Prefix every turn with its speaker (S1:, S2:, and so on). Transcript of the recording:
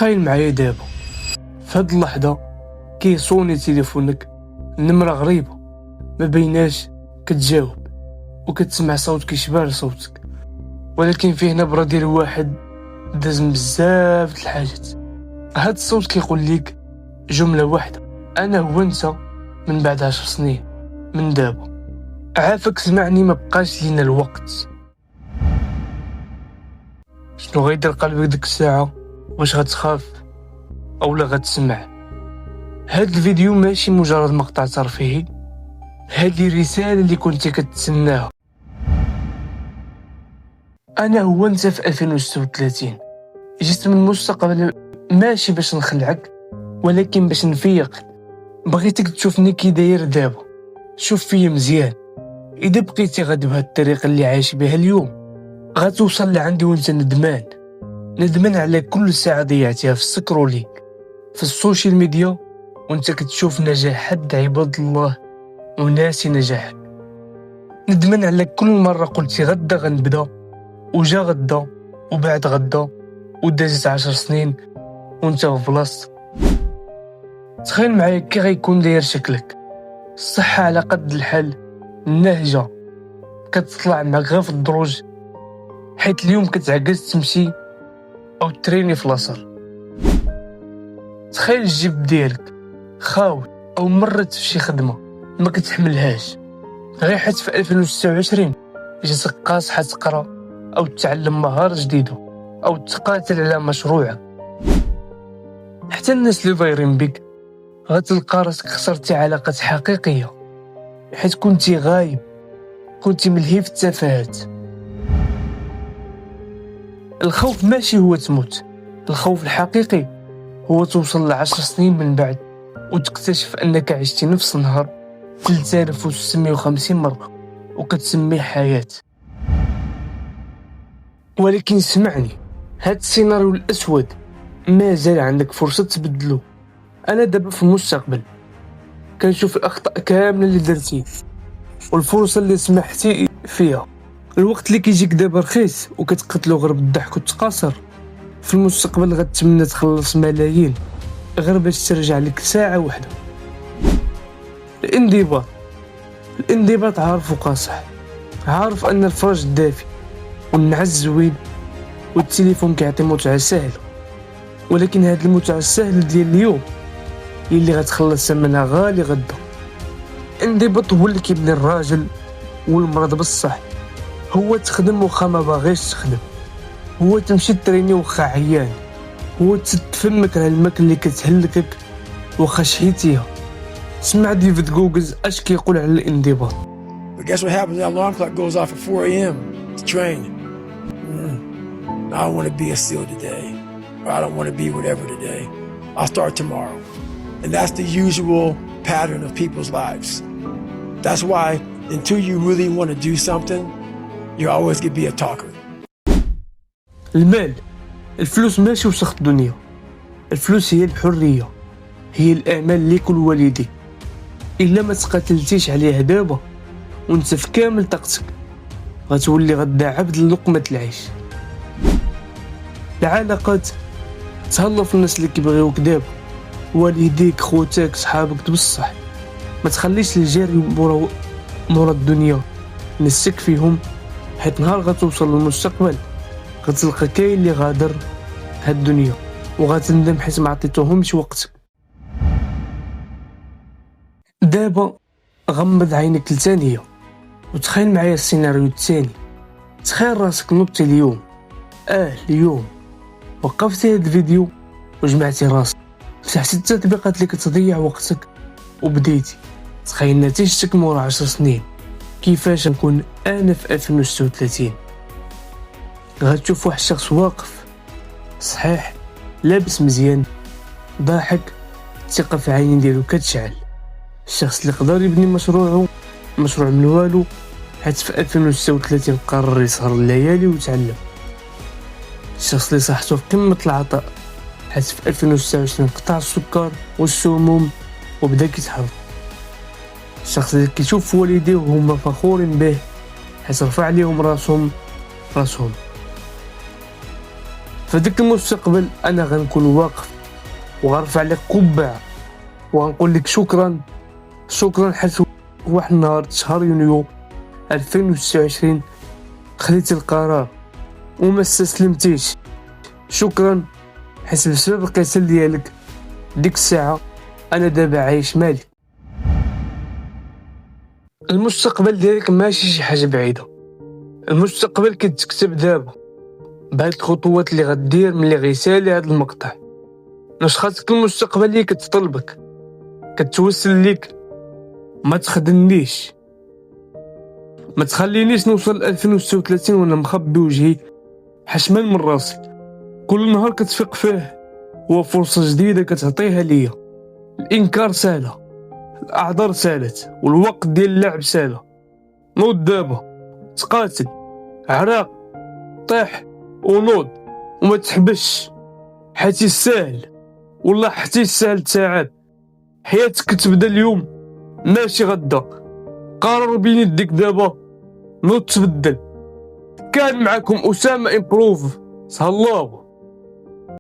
S1: تخيل معايا دابا في هاد اللحظة كيصوني تليفونك، النمرة غريبة ما بيناش، كتجاوب وكتسمع صوت كيشبه لصوتك، ولكن فيه نبرة ديال واحد داز بزاف د الحاجات. هاد الصوت كيقول ليك جملة واحدة: أنا هو أنت من بعد 10 سنين من دابا. عافاك سمعني، ما بقاش لينا الوقت. شنو غيدير قلبك ديك الساعة؟ واش غتخاف اولا غتسمع؟ هاد الفيديو ماشي مجرد مقطع ترفيهي، هذه رسالة اللي كنت كتسناها. انا هو انت في 2036 جيت من المستقبل، ماشي باش نخلعك ولكن باش نفيقك. بغيتك تشوفني كي داير دابا، شوف فيا مزيان. اذا بقيتي غادي بهاد الطريقة اللي عايش بها اليوم، غتوصل لعندي وانت ندمان على كل ساعة ضيعتيها في السكرولينغ في السوشيال ميديا، وانت كتشوف نجاح حد عباد الله وناسي نجاحك. ندمان على كل مرة قلتي غدا غنبدا، وجا غدا وبعد غدا ودازت 10 سنين وانت في بلاصتك. تخيل معايا كي غيكون داير شكلك، الصحة على قد الحال، النهجة كتطلع معك غير في الدروج، حيت اليوم كتعجز تمشي او تريني في لاصر. تخيل الجيب ديالك خاوي او مرت في شي خدمة ما كتحملهاش، غير حيت في 2026 جاتك قاصحة تقرا او تتعلم مهارة جديدة او تقاتل على مشروعك. حتى الناس اللي ضايرين بك غتلقى راسك خسرتي علاقات حقيقية حيت كنتي غايب، كنتي ملهي في التفاهات. الخوف ماشي هو تموت، الخوف الحقيقي هو توصل ل10 سنين من بعد وتكتشف أنك عشتي نفس النهار 3650 مرة وكتسميه حياة. ولكن اسمعني، هاد السيناريو الأسود ما زال عندك فرصة تبدلو. أنا دابا في المستقبل كنشوف الأخطاء كاملة اللي درتي والفرصة اللي سمحتي فيها. الوقت اللي كيجيك دابا رخيص وكتقتلو غير بالضحك والتقاصر، في المستقبل غتتمنى تخلص ملايين غير باش ترجع لك ساعة واحدة. الانضباط عارف وقاصح، عارف أن الفرج دافي والنعاس زوين والتليفون كيعطي متعة سهلة، ولكن هاد المتعة السهلة ديال اليوم هي اللي غتخلص ثمنها غالي غدا. الانضباط هو اللي كيبني الراجل والمرض بصح، هو تخدم وخا ما باغيش تخدم، هو تمشي تريني وخا عيان، هو تسد فمك على الماكله اللي كتهلكك وخا شحيتيها. سمع ديفيد جوجلز اش كيقول على الانضباط.
S2: But guess what happens? The alarm clock goes off at 4 a.m. to train. I don't want to be a SEAL today, or I don't want to be whatever today. I'll start tomorrow. And that's the usual pattern of people's lives. That's why until you really want to do something, you're always going to be a talker.
S1: المال، الفلوس ماشي وسخ الدنيا، الفلوس هي الحرية، هي الأمل لكل والدي. إلا ما تقاتلتيش عليها دابا وانت في كامل طاقتك، غتولي غدا عبد لقمة العيش. العلاقات تهلا في الناس اللي كيبغيوك دابا، والديك، خوتك، صحابك بصح. ما تخليش الجري مورا الدنيا نسك فيهم، حيت نهار غتوصل للمستقبل غتلقى كاين اللي غادر هاد الدنيا وغتندم حيت ما عطيتوهمش وقتك. دابا غمض عينك لثانية وتخيل معايا السيناريو الثاني. تخيل راسك نضتي اليوم، اليوم وقفتي هاد الفيديو وجمعتي راسك، فتحتي التطبيقات اللي كتضيع وقتك وبديتي تخيل نتيجتك مورا 10 سنين. كيفاش نكون انا في 2036؟ غتشوف واحد الشخص واقف صحيح، لابس مزيان، ضاحك، الثقة في عينين ديالو كتشعل. الشخص اللي قدر يبني مشروع من والو، حيت في 2036 قرر يسهر الليالي ويتعلم. الشخص اللي صحته في قمة العطاء، حيت في 2026 قطع السكر والسموم وبدا كيتحرك. الشخص اللي كيشوف والديه وهما فخورين به، حيت رفع عليهم راسهم. فديك المستقبل انا غنكون واقف وغنرفع لك قبعه وغنقول لك شكرا حيت واحد النهار شهر يونيو 2029 خديت القرار وما استسلمتيش. شكرا حيت بسبب القتال ديالك ديك الساعه انا دابا عايش مالك. المستقبل ديالك ماشي شي حاجه بعيده، المستقبل كيتكتب دابا بهاد الخطوات اللي غدير ملي غيسالي هاد المقطع. نسختك المستقبليه كتطلبك كتوسل ليك ما تخدمنيش، ما تخلينيش نوصل ل 2036 وانا مخبي وجهي حشمان من راسي. كل نهار كتفيق فيه هو فرصه جديده كتعطيها ليا. الانكار سهله، الاعذار سالت، والوقت ديال اللعب ساله. نوض دابا، تقاتل، عراق، طيح ونوض وما تحبش، حيت يسهل والله حتى يسهل تعب. حياتك تبدا اليوم ماشي غدا. قرر بين يديك دابا، نوض تبدل. كان معكم أسامة إمبروف، سهلاو.